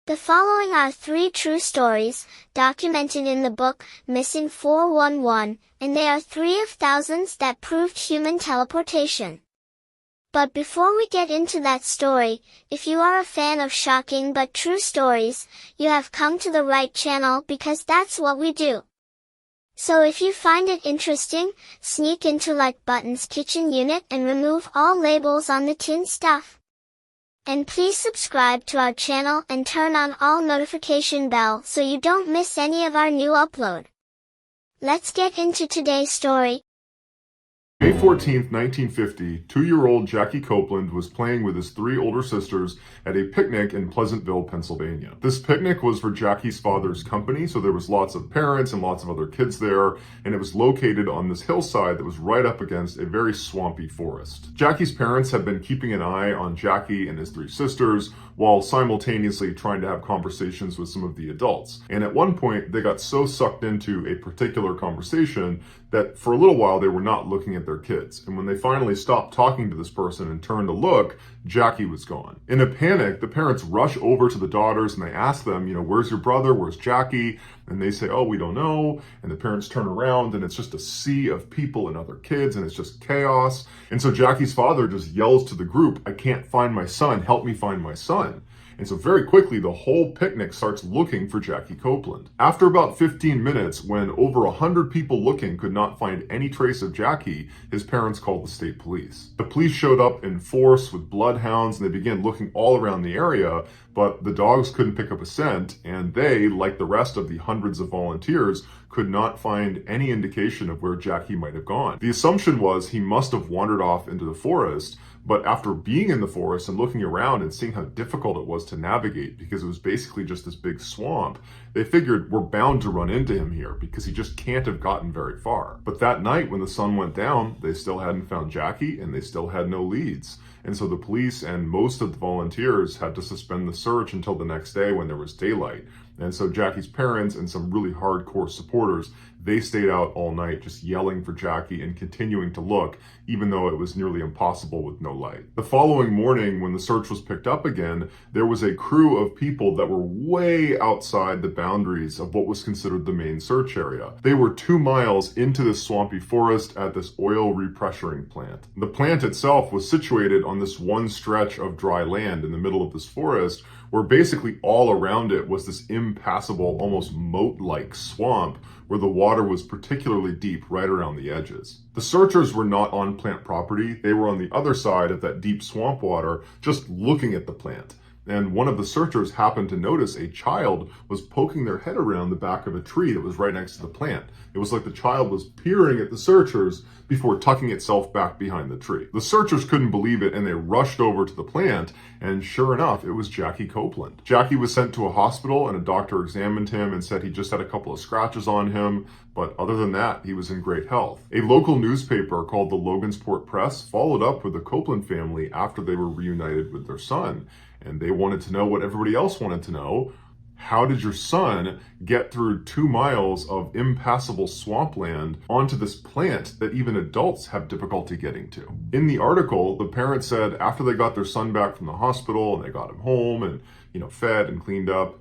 The following are three true stories, documented in the book, Missing 411, and they are three of thousands that proved human teleportation. But before we get into that story, if you are a fan of shocking but true stories, you have come to the right channel because that's what we do. So if you find it interesting, sneak into like button's kitchen unit and remove all labels on the tin stuff. And please subscribe to our channel and turn on all notification bell so you don't miss any of our new upload. Let's get into today's story. May 14th, 1950, 2-year-old Jackie Copeland was playing with his three older sisters at a picnic in Pleasantville, Pennsylvania. This picnic was for Jackie's father's company, so there was lots of parents and lots of other kids there, and it was located on this hillside that was right up against a very swampy forest. Jackie's parents had been keeping an eye on Jackie and his three sisters while simultaneously trying to have conversations with some of the adults. And at one point, they got so sucked into a particular conversation that for a little while they were not looking at their kids. And when they finally stopped talking to this person and turned to look, Jackie was gone. In a panic, the parents rush over to the daughters and they ask them, where's your brother? Where's Jackie? And they say, oh, we don't know. And the parents turn around and it's just a sea of people and other kids and it's just chaos. And so Jackie's father just yells to the group, I can't find my son. Help me find my son. And so very quickly, the whole picnic starts looking for Jackie Copeland. After about 15 minutes, when over 100 people looking could not find any trace of Jackie, his parents called the state police. The police showed up in force with bloodhounds and they began looking all around the area, but the dogs couldn't pick up a scent, and they, like the rest of the hundreds of volunteers, could not find any indication of where Jackie might have gone. The assumption was he must have wandered off into the forest, but after being in the forest and looking around and seeing how difficult it was to navigate because it was basically just this big swamp, they figured we're bound to run into him here because he just can't have gotten very far. But that night when the sun went down, they still hadn't found Jackie and they still had no leads. And so the police and most of the volunteers had to suspend the search until the next day when there was daylight. And so Jackie's parents and some really hardcore supporters, they stayed out all night just yelling for Jackie and continuing to look, even though it was nearly impossible with no light. The following morning, when the search was picked up again, there was a crew of people that were way outside the boundaries of what was considered the main search area. They were 2 miles into this swampy forest at this oil repressuring plant. The plant itself was situated on this one stretch of dry land in the middle of this forest, where basically all around it was this impassable, almost moat-like swamp where the water was particularly deep right around the edges. The searchers were not on plant property. They were on the other side of that deep swamp water, just looking at the plant. And one of the searchers happened to notice a child was poking their head around the back of a tree that was right next to the plant. It was like the child was peering at the searchers before tucking itself back behind the tree. The searchers couldn't believe it and they rushed over to the plant, and sure enough, it was Jackie Copeland. Jackie was sent to a hospital and a doctor examined him and said he just had a couple of scratches on him, but other than that, he was in great health. A local newspaper called the Logansport Press followed up with the Copeland family after they were reunited with their son, and they wanted to know what everybody else wanted to know. How did your son get through 2 miles of impassable swampland onto this plant that even adults have difficulty getting to? In the article, the parents said after they got their son back from the hospital and they got him home and, fed and cleaned up,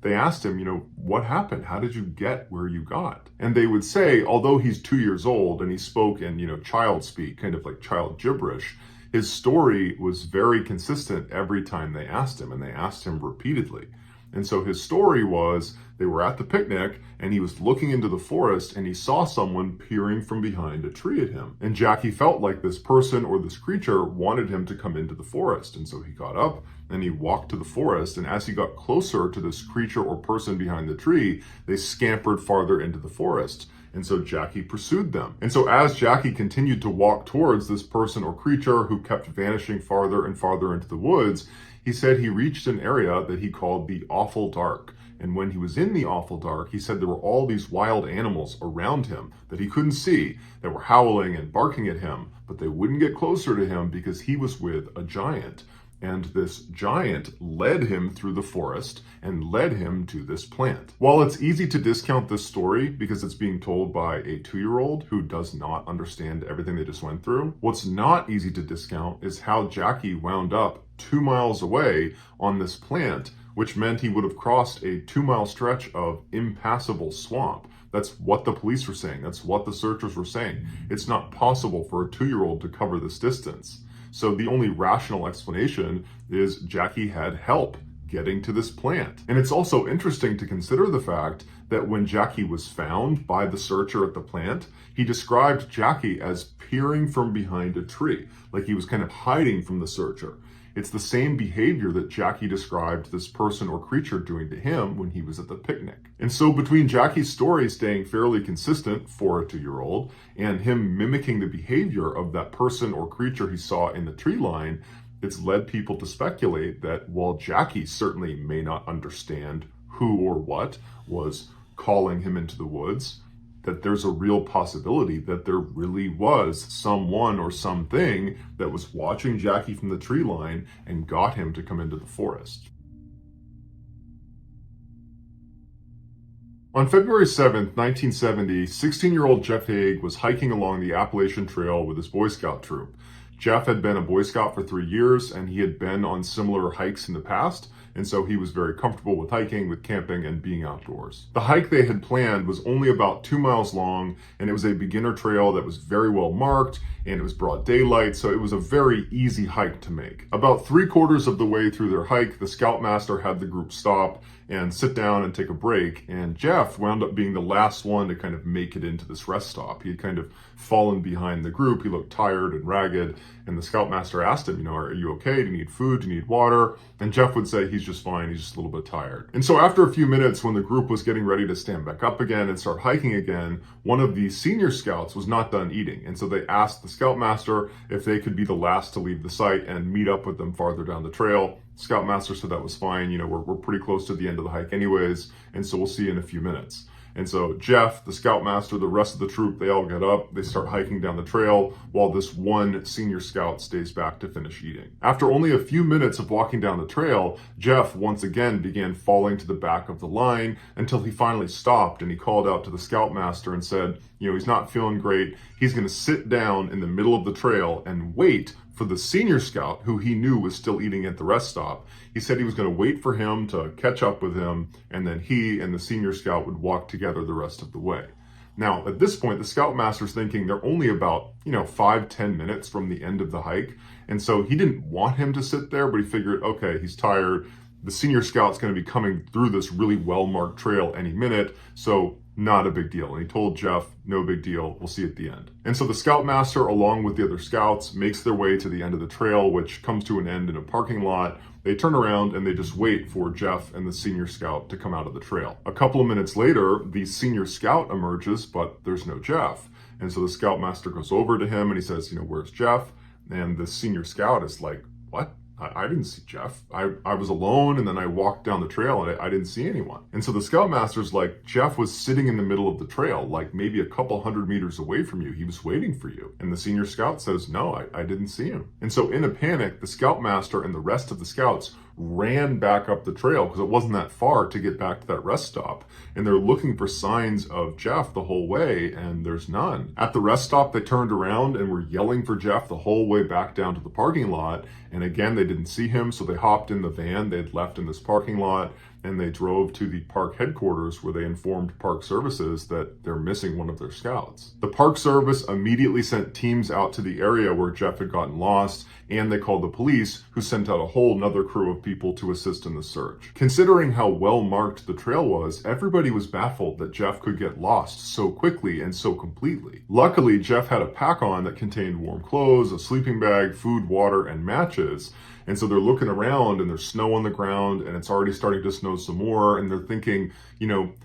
they asked him, what happened? How did you get where you got? And they would say, although he's 2 years old and he spoke in, child speak, kind of like child gibberish, his story was very consistent every time they asked him, and they asked him repeatedly. And so his story was, they were at the picnic and he was looking into the forest and he saw someone peering from behind a tree at him. And Jackie felt like this person or this creature wanted him to come into the forest. And so he got up and he walked to the forest. And as he got closer to this creature or person behind the tree, they scampered farther into the forest. And so Jackie pursued them. And so as Jackie continued to walk towards this person or creature who kept vanishing farther and farther into the woods, he said he reached an area that he called the awful dark. And when he was in the awful dark, he said there were all these wild animals around him that he couldn't see that were howling and barking at him, but they wouldn't get closer to him because he was with a giant. And this giant led him through the forest and led him to this plant. While it's easy to discount this story because it's being told by a 2-year-old who does not understand everything they just went through, what's not easy to discount is how Jackie wound up 2 miles away on this plant which meant he would have crossed a 2-mile stretch of impassable swamp. That's what the police were saying. That's what the searchers were saying. It's not possible for a 2-year-old to cover this distance. So the only rational explanation is Jackie had help getting to this plant. And it's also interesting to consider the fact that when Jackie was found by the searcher at the plant, he described Jackie as peering from behind a tree, like he was kind of hiding from the searcher. It's the same behavior that Jackie described this person or creature doing to him when he was at the picnic. And so between Jackie's story staying fairly consistent for a 2-year-old and him mimicking the behavior of that person or creature he saw in the tree line, it's led people to speculate that while Jackie certainly may not understand who or what was calling him into the woods, that there's a real possibility that there really was someone or something that was watching Jackie from the tree line and got him to come into the forest. On February 7th, 1970, 16-year-old Jeff Haig was hiking along the Appalachian Trail with his Boy Scout troop. Jeff had been a Boy Scout for 3 years, and he had been on similar hikes in the past, and so he was very comfortable with hiking, with camping, and being outdoors. The hike they had planned was only about 2 miles long, and it was a beginner trail that was very well marked, and it was broad daylight, so it was a very easy hike to make. About 3/4 of the way through their hike, the Scoutmaster had the group stop and sit down and take a break, and Jeff wound up being the last one to kind of make it into this rest stop. He had kind of fallen behind the group. He looked tired and ragged, and the Scoutmaster asked him, are you okay? Do you need food? Do you need water? And Jeff would say he's just fine. He's just a little bit tired. And so after a few minutes, when the group was getting ready to stand back up again and start hiking again, one of the senior scouts was not done eating. And so they asked the Scoutmaster if they could be the last to leave the site and meet up with them farther down the trail. Scoutmaster said that was fine. We're pretty close to the end of the hike anyways, and so we'll see you in a few minutes. And so Jeff, the Scoutmaster, the rest of the troop, they all get up, they start hiking down the trail, while this one senior scout stays back to finish eating. After only a few minutes of walking down the trail, Jeff once again began falling to the back of the line until he finally stopped, and he called out to the Scoutmaster and said, he's not feeling great. He's going to sit down in the middle of the trail and wait for the senior scout, who he knew was still eating at the rest stop. He said he was going to wait for him to catch up with him, and then he and the senior scout would walk together the rest of the way. Now, at this point, the Scoutmaster's thinking they're only about, 5-10 minutes from the end of the hike. And so he didn't want him to sit there, but he figured, okay, he's tired. The senior scout's going to be coming through this really well-marked trail any minute, so not a big deal. And he told Jeff, no big deal, we'll see at the end. And so the Scoutmaster, along with the other scouts, makes their way to the end of the trail, which comes to an end in a parking lot. They turn around and they just wait for Jeff and the senior scout to come out of the trail. A couple of minutes later, the senior scout emerges, but there's no Jeff. And so the Scoutmaster goes over to him and he says, where's Jeff? And the senior scout is like, what? I didn't see Jeff. I was alone, and then I walked down the trail and I didn't see anyone. And so the Scoutmaster's like, Jeff was sitting in the middle of the trail, like maybe a couple 100 meters away from you. He was waiting for you. And the senior scout says, no, I didn't see him. And so in a panic, the Scoutmaster and the rest of the scouts ran back up the trail because it wasn't that far to get back to that rest stop. And they're looking for signs of Jeff the whole way, and there's none. At the rest stop, they turned around and were yelling for Jeff the whole way back down to the parking lot. And again, they didn't see him, so they hopped in the van they had left in this parking lot, and they drove to the park headquarters where they informed Park Services that they're missing one of their scouts. The Park Service immediately sent teams out to the area where Jeff had gotten lost, and they called the police, who sent out a whole nother crew of people to assist in the search. Considering how well marked the trail was, everybody was baffled that Jeff could get lost so quickly and so completely. Luckily, Jeff had a pack-on that contained warm clothes, a sleeping bag, food, water, and matches. And so they're looking around and there's snow on the ground and it's already starting to snow some more. And they're thinking,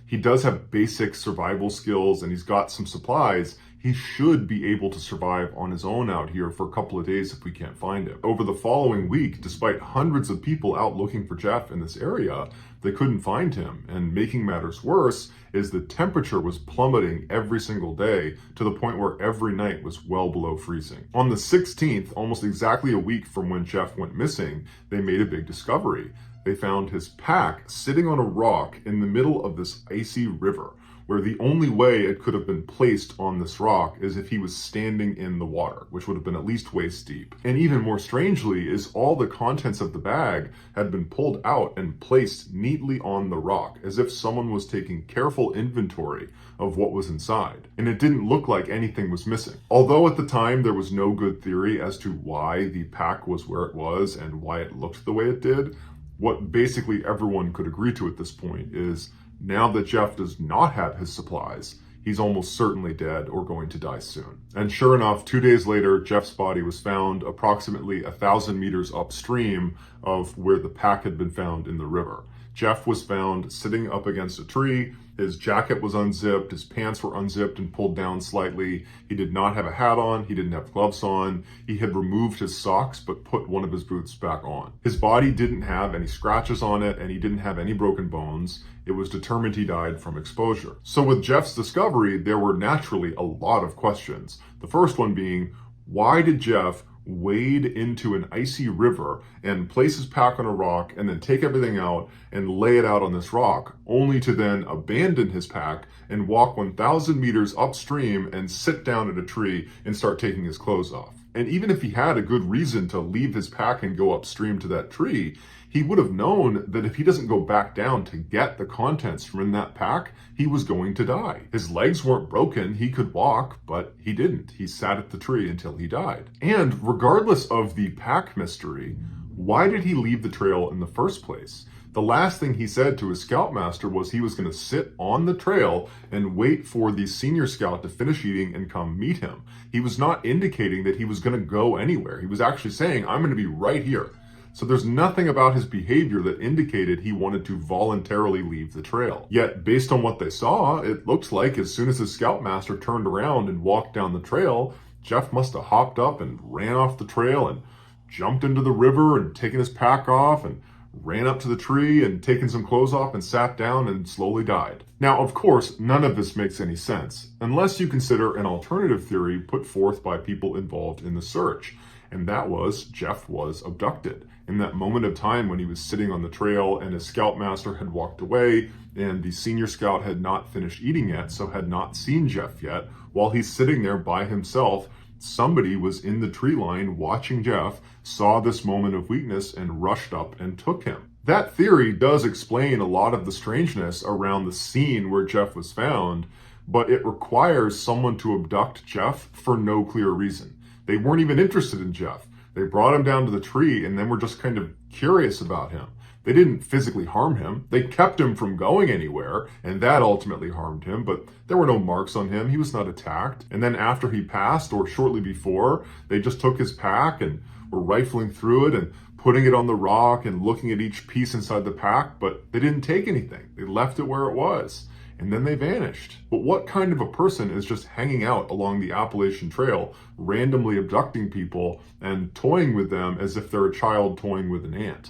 he does have basic survival skills and he's got some supplies. He should be able to survive on his own out here for a couple of days if we can't find him. Over the following week, despite hundreds of people out looking for Jeff in this area, they couldn't find him. And making matters worse is the temperature was plummeting every single day to the point where every night was well below freezing. On the 16th, almost exactly a week from when Jeff went missing, they made a big discovery. They found his pack sitting on a rock in the middle of this icy river, where the only way it could have been placed on this rock is if he was standing in the water, which would have been at least waist deep. And even more strangely is all the contents of the bag had been pulled out and placed neatly on the rock, as if someone was taking careful inventory of what was inside. And it didn't look like anything was missing. Although at the time there was no good theory as to why the pack was where it was and why it looked the way it did, what basically everyone could agree to at this point is now that Jeff does not have his supplies, he's almost certainly dead or going to die soon. And sure enough, 2 days later, Jeff's body was found approximately 1,000 meters upstream of where the pack had been found in the river. Jeff was found sitting up against a tree. His jacket was unzipped, his pants were unzipped and pulled down slightly. He did not have a hat on, he didn't have gloves on. He had removed his socks but put one of his boots back on. His body didn't have any scratches on it and he didn't have any broken bones. It was determined he died from exposure. So with Jeff's discovery, there were naturally a lot of questions. The first one being, why did Jeff wade into an icy river and place his pack on a rock and then take everything out and lay it out on this rock, only to then abandon his pack and walk 1,000 meters upstream and sit down at a tree and start taking his clothes off? And even if he had a good reason to leave his pack and go upstream to that tree, he would have known that if he doesn't go back down to get the contents from in that pack, he was going to die. His legs weren't broken, he could walk, but he didn't. He sat at the tree until he died. And regardless of the pack mystery, why did he leave the trail in the first place? The last thing he said to his scoutmaster was he was going to sit on the trail and wait for the senior scout to finish eating and come meet him. He was not indicating that he was going to go anywhere. He was actually saying, I'm going to be right here. So there's nothing about his behavior that indicated he wanted to voluntarily leave the trail. Yet, based on what they saw, it looks like as soon as his scoutmaster turned around and walked down the trail, Jeff must have hopped up and ran off the trail and jumped into the river and taken his pack off and ran up to the tree and taken some clothes off and sat down and slowly died. Now, of course, none of this makes any sense, unless you consider an alternative theory put forth by people involved in the search. And that was Jeff was abducted. In that moment of time when he was sitting on the trail and his scoutmaster had walked away and the senior scout had not finished eating yet, so had not seen Jeff yet, while he's sitting there by himself, somebody was in the tree line watching Jeff, saw this moment of weakness and rushed up and took him. That theory does explain a lot of the strangeness around the scene where Jeff was found, but it requires someone to abduct Jeff for no clear reason. They weren't even interested in Jeff. They brought him down to the tree and then were just kind of curious about him. They didn't physically harm him. They kept him from going anywhere, and that ultimately harmed him, but there were no marks on him. He was not attacked. And then after he passed, or shortly before, they just took his pack and were rifling through it and putting it on the rock and looking at each piece inside the pack, but they didn't take anything. They left it where it was. And then they vanished. But what kind of a person is just hanging out along the Appalachian Trail, randomly abducting people and toying with them as if they're a child toying with an ant?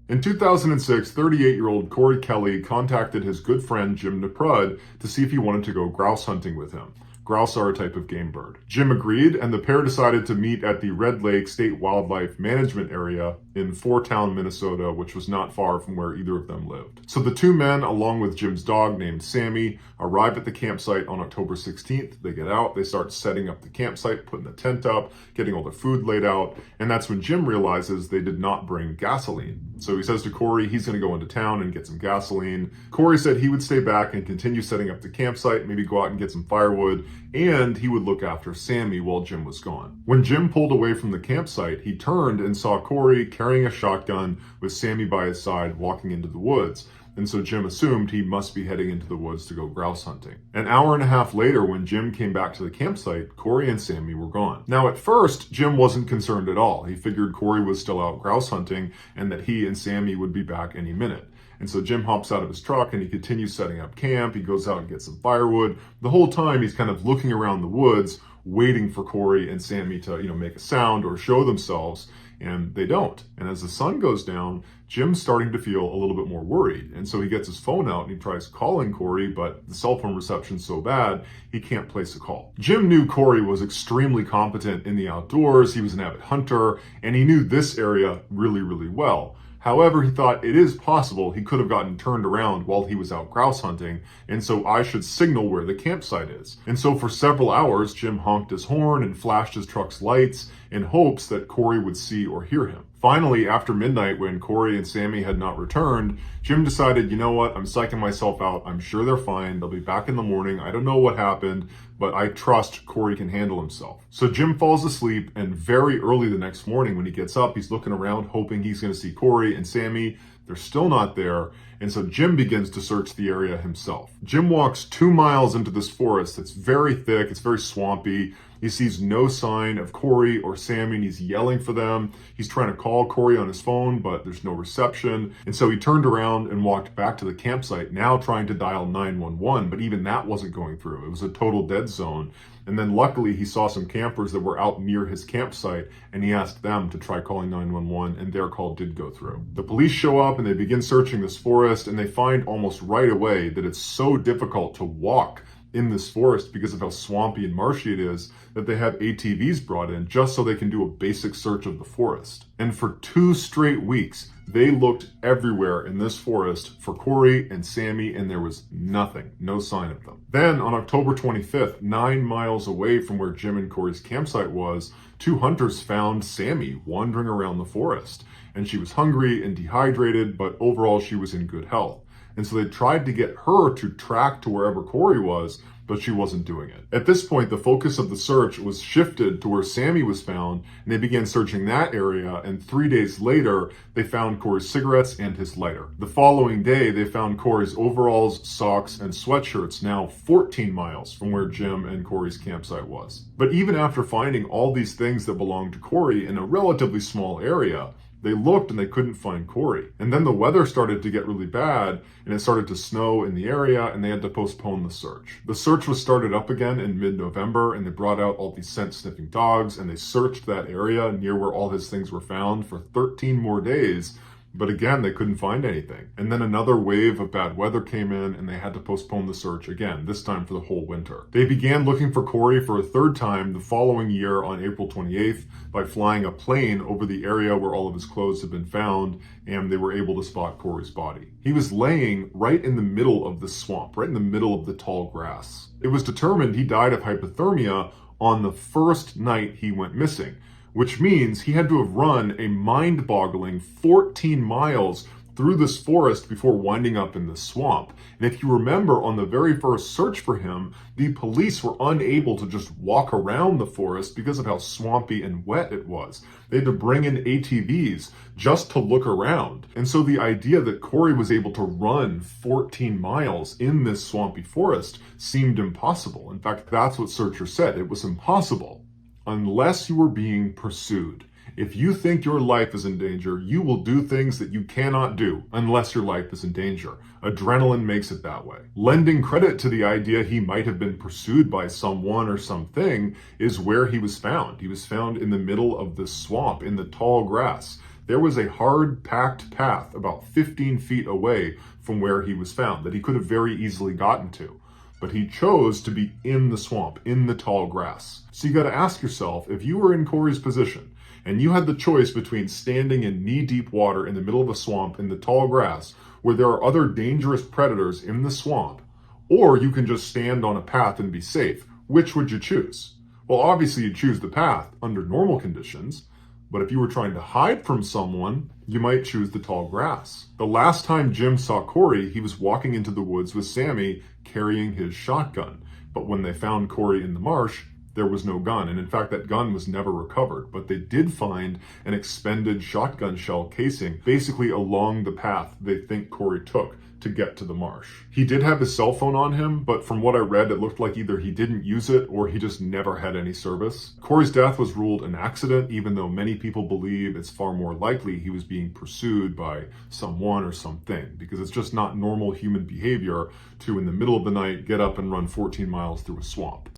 In 2006, 38-year-old Corey Kelly contacted his good friend Jim Naprud to see if he wanted to go grouse hunting with him. Grouse are a type of game bird. Jim agreed, and the pair decided to meet at the Red Lake State Wildlife Management Area in Foretown, Minnesota, which was not far from where either of them lived. So the two men, along with Jim's dog named Sammy, arrive at the campsite on October 16th. They get out, they start setting up the campsite, putting the tent up, getting all the food laid out, and that's when Jim realizes they did not bring gasoline. So he says to Corey he's going to go into town and get some gasoline. Corey said he would stay back and continue setting up the campsite, maybe go out and get some firewood, and he would look after Sammy while Jim was gone. When Jim pulled away from the campsite, he turned and saw Corey carrying a shotgun with Sammy by his side walking into the woods. And so Jim assumed he must be heading into the woods to go grouse hunting. An hour and a half later, when Jim came back to the campsite, Corey and Sammy were gone. Now, at first, Jim wasn't concerned at all. He figured Corey was still out grouse hunting and that he and Sammy would be back any minute. And so Jim hops out of his truck and he continues setting up camp. He goes out and gets some firewood. The whole time he's kind of looking around the woods, waiting for Corey and Sammy to, make a sound or show themselves. And they don't. And as the sun goes down, Jim's starting to feel a little bit more worried. And so he gets his phone out and he tries calling Corey, but the cell phone reception's so bad, he can't place a call. Jim knew Corey was extremely competent in the outdoors. He was an avid hunter, and he knew this area really, really well. However, he thought it is possible he could have gotten turned around while he was out grouse hunting, and so I should signal where the campsite is. And so for several hours, Jim honked his horn and flashed his truck's lights in hopes that Corey would see or hear him. Finally, after midnight, when Corey and Sammy had not returned, Jim decided, you know what, I'm psyching myself out. I'm sure they're fine. They'll be back in the morning. I don't know what happened, but I trust Corey can handle himself. So Jim falls asleep, and very early the next morning when he gets up, he's looking around hoping he's going to see Corey and Sammy. They're still not there, and so Jim begins to search the area himself. Jim walks 2 miles into this forest that's very thick, it's very swampy. He sees no sign of Corey or Sammy, and he's yelling for them. He's trying to call Corey on his phone, but there's no reception. And so he turned around and walked back to the campsite, now trying to dial 911, but even that wasn't going through. It was a total dead zone. And then luckily he saw some campers that were out near his campsite, and he asked them to try calling 911, and their call did go through. The police show up and they begin searching this forest, and they find almost right away that it's so difficult to walk in this forest because of how swampy and marshy it is that they have ATVs brought in just so they can do a basic search of the forest. And for 2 straight weeks, they looked everywhere in this forest for Corey and Sammy, and there was nothing, no sign of them. Then on October 25th, 9 miles away from where Jim and Corey's campsite was, 2 hunters found Sammy wandering around the forest. And she was hungry and dehydrated, but overall she was in good health. And so they tried to get her to track to wherever Corey was, but she wasn't doing it. At this point, the focus of the search was shifted to where Sammy was found, and they began searching that area, and 3 days later, they found Corey's cigarettes and his lighter. The following day, they found Corey's overalls, socks, and sweatshirts, now 14 miles from where Jim and Corey's campsite was. But even after finding all these things that belonged to Corey in a relatively small area, they looked and they couldn't find Corey. And then the weather started to get really bad, and it started to snow in the area, and they had to postpone the search. The search was started up again in mid-November, and they brought out all these scent-sniffing dogs, and they searched that area near where all his things were found for 13 more days. But again, they couldn't find anything. And then another wave of bad weather came in, and they had to postpone the search again, this time for the whole winter. They began looking for Corey for a 3rd time the following year on April 28th by flying a plane over the area where all of his clothes had been found, and they were able to spot Corey's body. He was laying right in the middle of the swamp, right in the middle of the tall grass. It was determined he died of hypothermia on the first night he went missing, which means he had to have run a mind-boggling 14 miles through this forest before winding up in the swamp. And if you remember, on the very first search for him, the police were unable to just walk around the forest because of how swampy and wet it was. They had to bring in ATVs just to look around. And so the idea that Corey was able to run 14 miles in this swampy forest seemed impossible. In fact, that's what searchers said. It was impossible. Unless you were being pursued. If you think your life is in danger, you will do things that you cannot do unless your life is in danger. Adrenaline makes it that way. Lending credit to the idea he might have been pursued by someone or something is where he was found. He was found in the middle of the swamp, in the tall grass. There was a hard, packed path about 15 feet away from where he was found that he could have very easily gotten to. But he chose to be in the swamp, in the tall grass. So you got to ask yourself, if you were in Corey's position and you had the choice between standing in knee-deep water in the middle of a swamp in the tall grass where there are other dangerous predators in the swamp, or you can just stand on a path and be safe, which would you choose? Well, obviously you'd choose the path under normal conditions, but if you were trying to hide from someone, you might choose the tall grass. The last time Jim saw Corey, he was walking into the woods with Sammy carrying his shotgun. But when they found Corey in the marsh, there was no gun. And in fact, that gun was never recovered. But they did find an expended shotgun shell casing basically along the path they think Corey took to get to the marsh. He did have his cell phone on him, but from what I read, it looked like either he didn't use it or he just never had any service. Corey's death was ruled an accident, even though many people believe it's far more likely he was being pursued by someone or something, because it's just not normal human behavior to, in the middle of the night, get up and run 14 miles through a swamp.